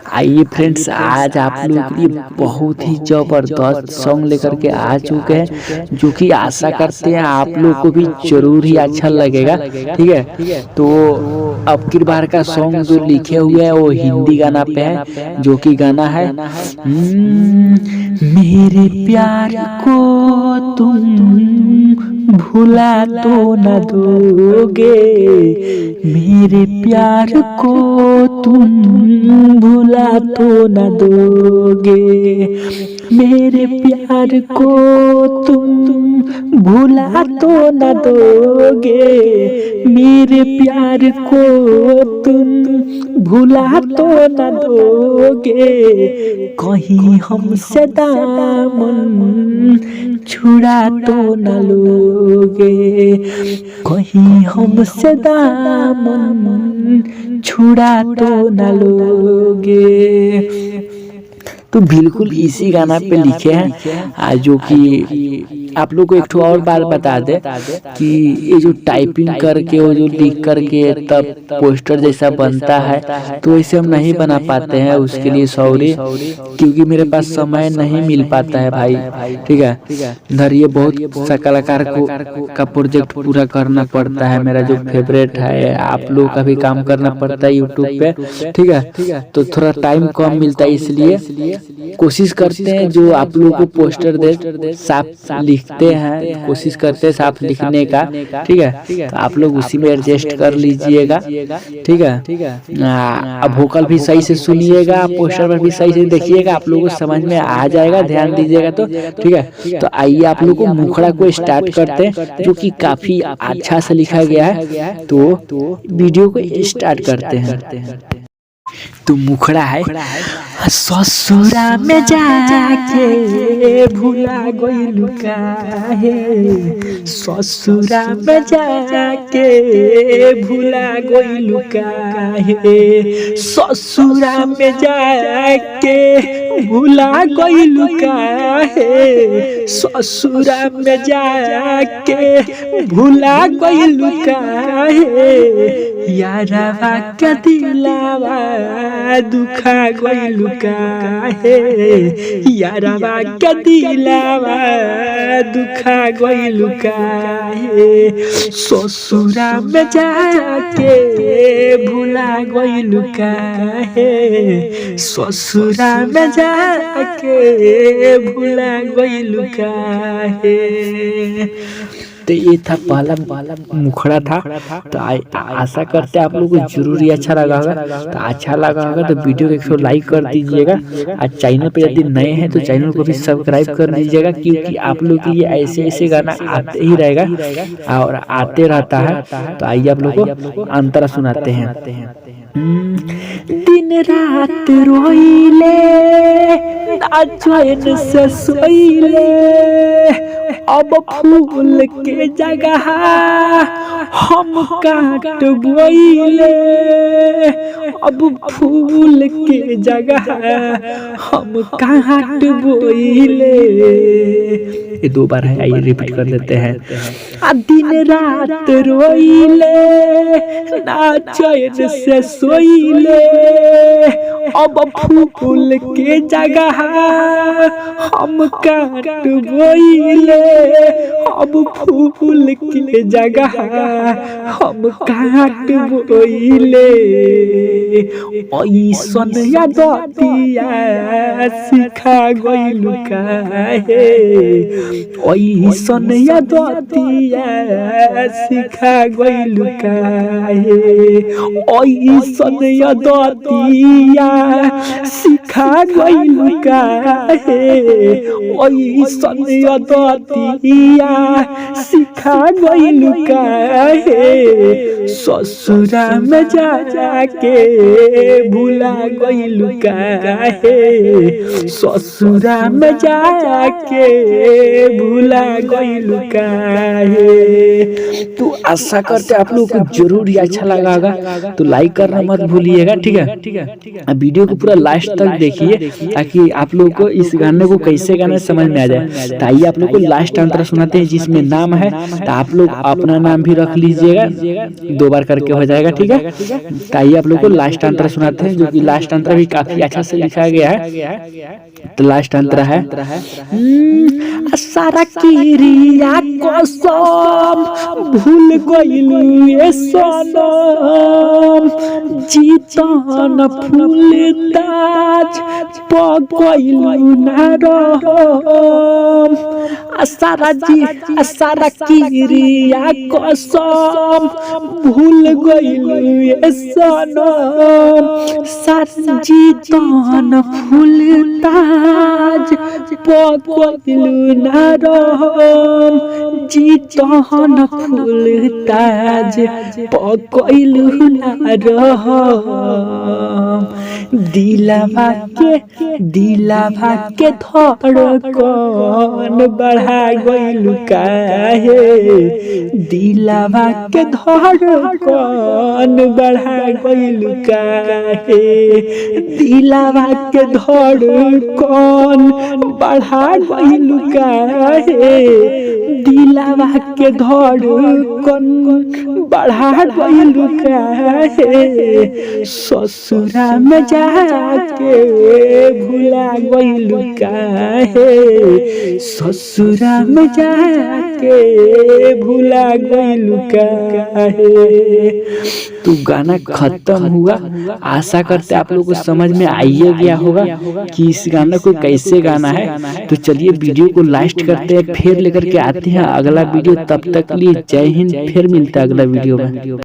आइए फ्रेंड्स, आज आप लोगों के लिए बहुत ही जबरदस्त सॉन्ग लेकर के आ चुके हैं, जो कि आशा करते हैं आप लोग को भी जरूर ही अच्छा लगेगा। ठीक है, तो अब की बार का सॉन्ग जो लिखे हुए है वो हिंदी गाना पे है, जो कि गाना है मेरे प्यार को तुम भुला तो न दोगे, मेरे प्यार को तुम भुला तो न दोगे, मेरे प्यार को तुम भुला तो न दोगे, मेरे प्यार को तुम भुला तो न दोगे, कहीं हमसे दामन छुड़ा तो न लोगे, कहीं हमसे दामन छुड़ा तो न लोगे। तो बिल्कुल इसी गाना पे लिखे हैं, जो कि आप लोग को एक ठो और बात बता दे कि ये जो टाइपिंग करके वो जो लिख करके तब पोस्टर जैसा बनता है, तो ऐसे हम नहीं बना पाते हैं, उसके लिए सॉरी, क्योंकि मेरे पास समय नहीं मिल पाता है भाई। ठीक है, इधर ये बहुत सा कलाकार को का प्रोजेक्ट पूरा करना पड़ता है, मेरा जो फेवरेट है, आप लोग का भी काम करना पड़ता है यूट्यूब पे। ठीक है, तो थोड़ा टाइम कम मिलता है, इसलिए कोशिश करते हैं जो आप लोग को पोस्टर दे साफ लिखते हैं, कोशिश करते हैं साफ लिखने का। ठीक है, तो आप लोग उसी में एडजस्ट कर लीजिएगा। ठीक है, अब वोकल भी सही से सुनिएगा, पोस्टर पर भी सही से देखिएगा, आप लोगों को समझ में आ जाएगा, ध्यान दीजिएगा। तो ठीक है, तो आइए आप लोग को मुखड़ा को स्टार्ट करते हैं, जो कि काफी अच्छा से लिखा गया है। तो वीडियो को स्टार्ट करते हैं। तो मुखड़ा है, ससुरा में जाके भुला गइलू काहे, ससुरा में जाके भुला गइलू काहे, ससुरा में जाके भुला गइलू काहे, ससुरा में जाके भुला गइलू काहे, यारवा के दिलावा दुखा गइलू काहे, यारवा के दिलावा दुखा गइलू काहे, ससुरा में जाके भुला गइलू काहे, ससुरा में जाके भुला गइलू काहे। तो ये था पहला मुखड़ा था। तो आशा करते हैं आप लोगों को जरूर ही अच्छा लगा होगा। तो अच्छा लगा होगा तो वीडियो को 100 लाइक कर दीजिएगा, और चैनल पे यदि नए हैं तो चैनल को भी सब्सक्राइब कर दीजिएगा, क्योंकि आप लोग के लिए ऐसे ऐसे गाना आते ही रहेगा और आते रहता है। तो आइए आप लोग को अंतरा सुनाते हैं। दिन रात रोइले ना चैन से सोइले, अब फूल के जगह हम काट बोइले, अब फूल के जगह हम काट बोइले। ये 2 बार है, आइए रिपीट कर देते हैं। दिन रात रोइले ना चैन से सोइले, अब फूल के जगह हम काट बोइले, अब फूल के जगह हम काट बोइले, ऐसन यादतिया सिखा गइलू काहे, ऐसन यादतिया सिखा गइलू काहे, ऐसन यादतिया सिखा गइलू काहे, ऐसन यादतिया सिखा गइलू काहे, ससुरा में जाके भुला गइलू काहे, ससुरा में जाके भुला गइलू काहे। तो आशा करते आप लोग को जरूर ही अच्छा लगा होगा, तो लाइक करना मत भूलिएगा। ठीक है, वीडियो वीडियो को पूरा लास्ट तक देखिए ताकि आप लोगों को इस गाने को कैसे गाना समझ में आ जाए। तो आइए आप लोग को लास्ट अंतरा सुनाते हैं जिसमें नाम है, तो आप लोग अपना नाम भी रख लीजिएगा, 2 बार करके हो जाएगा, ठीक है। तो आइए आप लोग को लास्ट अंतरा सुनाते हैं, जो कि लास्ट अंतरा भी काफी अच्छा से लिखा गया है। तो लास्ट अंतरा है, सारा किरिया कसम भूल गइलू ए सनम, जीतन फूल ताज पगइलू ना रहम, सारा किरिया कसम भूल गइलू ए सनम, जीतन फूल ताज पगइलू ना रहम, जीतन फूल ताज पगइलू ना रहम, दिलवा के धड़कन बढ़ा गइलू काहे, दिलवा के धड़कन बढ़ा गइलू काहे, दिलवा के धड़कन बढ़ा गइलू काहे, दिलवा के धड़कन बढ़ा गइलू काहे, ससुरा में जाके भुला गइलू काहे, ससुरा में जाके भुला गइलू काहे। तो गाना खत्म हुआ। आशा करते आप लोगों को समझ में आइए गया होगा कि इस गाना को कैसे गाना है। तो चलिए वीडियो को लास्ट करते हैं, फिर लेकर के आते हैं अगला वीडियो। तब तक के लिए जय हिंद, फिर मिलता है अगला वीडियो में।